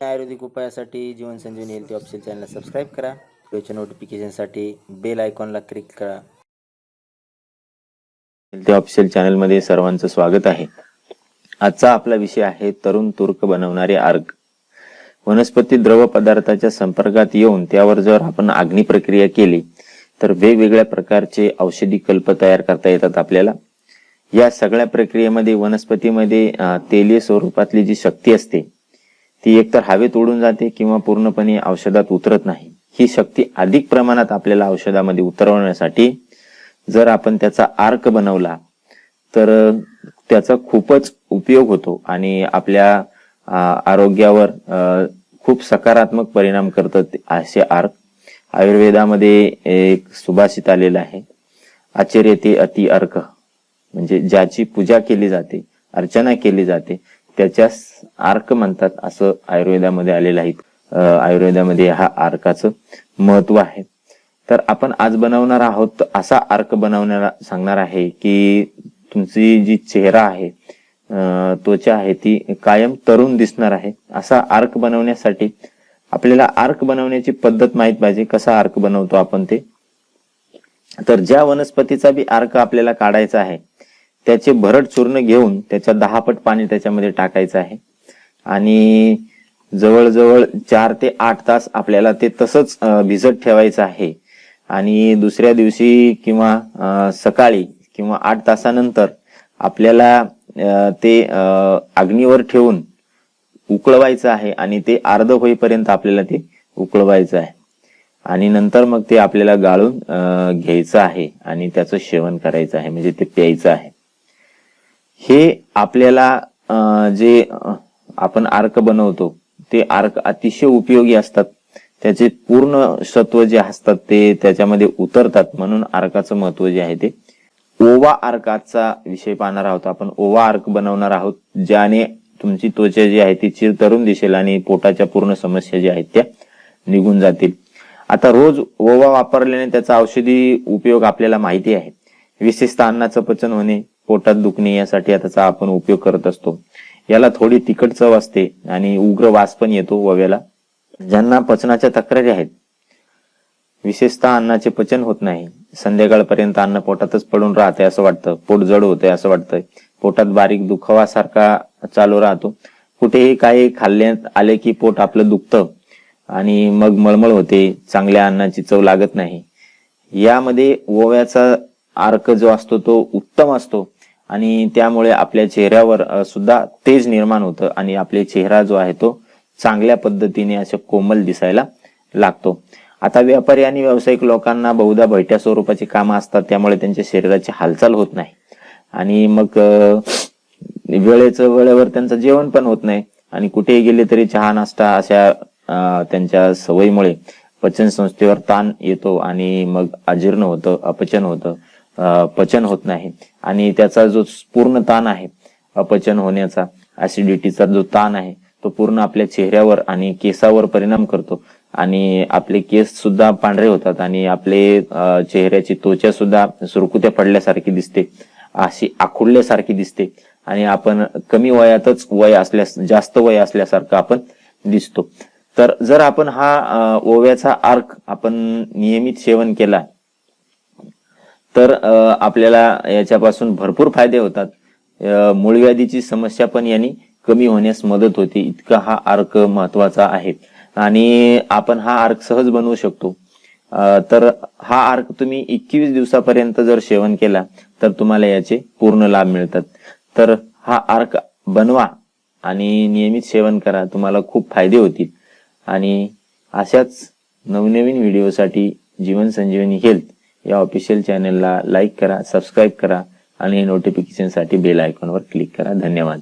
आयुर्वेदिक उपायासाठी जीवन संजीवनी health official चॅनलला subscribe करा. व्हिडिओच्या नोटिफिकेशनसाठी बेल आयकॉनला क्लिक करा. हेल्थ ऑफिशियल चॅनलमध्ये सर्वांचं स्वागत आहे. आजचा आपला विषय आहे तरुण तुर्क बनवणारे अर्क. वनस्पती द्रव पदार्थाच्या संपर्कात येऊन त्यावर जर आपण अग्नी प्रक्रिया केली तर वेगवेगळ्या प्रकारचे औषधी कल्प तयार करता येतात आपल्याला. या सगळ्या प्रक्रियेमध्ये वनस्पतीमध्ये तेलीय स्वरूपातली जी शक्ती असते ती एकतर हवेत उडून जाते किंवा पूर्णपणे औषधात उतरत नाही. ही शक्ती अधिक प्रमाणात आपल्याला औषधामध्ये उतरवण्यासाठी जर आपण त्याचा अर्क बनवला तर त्याचा खूपच उपयोग होतो आणि आपल्या आरोग्यावर खूप सकारात्मक परिणाम करतात असे अर्क. आयुर्वेदामध्ये एक सुभाषित आलेला आहे, आचर्यते अति अर्क, म्हणजे ज्याची पूजा केली जाते, अर्चना केली जाते त्याच्यास अर्क म्हणतात असं आयुर्वेदामध्ये आलेलं आहे. आयुर्वेदामध्ये हा अर्काचं महत्व आहे. तर आपण आज बनवणार आहोत असा अर्क बनवण्याला सांगणार आहे की तुमची जी चेहरा आहे, त्वचा आहे ती कायम तरुण दिसणार आहे. असा अर्क बनवण्यासाठी आपल्याला अर्क बनवण्याची पद्धत माहित पाहिजे. कसा अर्क बनवतो आपण ते. तर ज्या वनस्पतीचा बी अर्क आपल्याला काढायचा आहे त्याचे भरड चूर्ण घेऊन त्याच्या 10 पट पाणी त्याच्यामध्ये टाकायचं आहे आणि जवळजवळ 4 ते 8 तास आपल्याला ते तसंच भिजत ठेवायचं आहे. आणि दुसऱ्या दिवशी किंवा सकाळी किंवा 8 तासानंतर आपल्याला ते अग्नीवर ठेवून उकळवायचं आहे आणि ते अर्ध होईपर्यंत आपल्याला ते उकळवायचं आहे आणि नंतर मग ते आपल्याला गाळून घ्यायचं आहे आणि त्याचं सेवन करायचं आहे, म्हणजे ते प्यायचं आहे. हे आपल्याला जे आपण अर्क बनवतो ते अर्क अतिशय उपयोगी असतात. त्याचे पूर्ण सत्व जे असतात ते त्याच्यामध्ये उतरतात. म्हणून अर्काचं महत्व जे आहे ते. ओवा अर्काचा विषय पाहणार आहोत आपण. ओवा अर्क बनवणार आहोत ज्याने तुमची त्वचा जी आहे ती चिरतरुण दिसेल आणि पोटाच्या पूर्ण समस्या ज्या आहेत त्या निघून जातील. आता रोज ओवा वापरल्याने त्याचा औषधी उपयोग आपल्याला माहिती आहे. विशेषतः अन्नाचं पचन होणे, पोटात दुखणे यासाठी त्याचा आपण उपयोग करत असतो. याला थोडी तिखट चव असते आणि उग्र वास पण येतो ओव्याला. ज्यांना पचनाच्या तक्रारी आहेत, विशेषतः अन्नाचे पचन होत नाही, संध्याकाळपर्यंत अन्न पोटातच पडून राहते असं वाटतं, पोट जड होतंय असं वाटतंय, पोटात बारीक दुखावासारखा चालू राहतो, कुठेही काही खाल्ल्यात आले की पोट आपलं दुखतं आणि मग मळमळ होते, चांगल्या अन्नाची चव लागत नाही. यामध्ये ओव्याचा अर्क जो असतो तो उत्तम असतो आणि त्यामुळे आपल्या चेहऱ्यावर सुद्धा तेज निर्माण होतं आणि आपले चेहरा जो आहे तो चांगल्या पद्धतीने असे कोमल दिसायला लागतो. आता व्यापारी आणि व्यावसायिक लोकांना बहुधा बैठ्या स्वरूपाची कामं असतात, त्यामुळे त्यांच्या शरीराची हालचाल होत नाही आणि मग वेळेवर त्यांचं जेवण पण होत नाही आणि कुठेही गेले तरी चहा नाश्ता अशा त्यांच्या सवयीमुळे पचन संस्थेवर ताण येतो आणि मग अजीर्ण होतं, अपचन होतं, पचन होत नाही आणि त्याचा जो पूर्ण ताण आहे अपचन होण्याचा, ऍसिडिटीचा जो ताण आहे तो पूर्ण आपल्या चेहऱ्यावर आणि केसावर परिणाम करतो आणि आपले केस सुद्धा पांढरे होतात आणि आपले चेहऱ्याची त्वचा सुद्धा सुरकुत्या पडल्यासारखी दिसते, अशी आखुडल्यासारखी दिसते आणि आपण कमी वयातच जास्त वय असल्यासारखं आपण दिसतो. तर जर आपण हा ओव्याचा अर्क आपण नियमित सेवन केला तर आपल्याला याच्यापासून भरपूर फायदे होतात. मूळव्याधीची समस्या पण यांनी कमी होण्यास मदत होते. इतका हा अर्क महत्वाचा आहे आणि आपण हा अर्क सहज बनवू शकतो. तर हा अर्क तुम्ही 21 दिवसापर्यंत जर सेवन केला तर तुम्हाला याचे पूर्ण लाभ मिळतात. तर हा अर्क बनवा आणि नियमित सेवन करा, तुम्हाला खूप फायदे होतील. आणि अशाच नवनवीन व्हिडिओसाठी जीवन संजीवनी हेल्थ या ऑफिशियल चॅनलला लाईक करा, सबस्क्राईब करा आणि नोटिफिकेशनसाठी बेल आयकॉनवर क्लिक करा. धन्यवाद.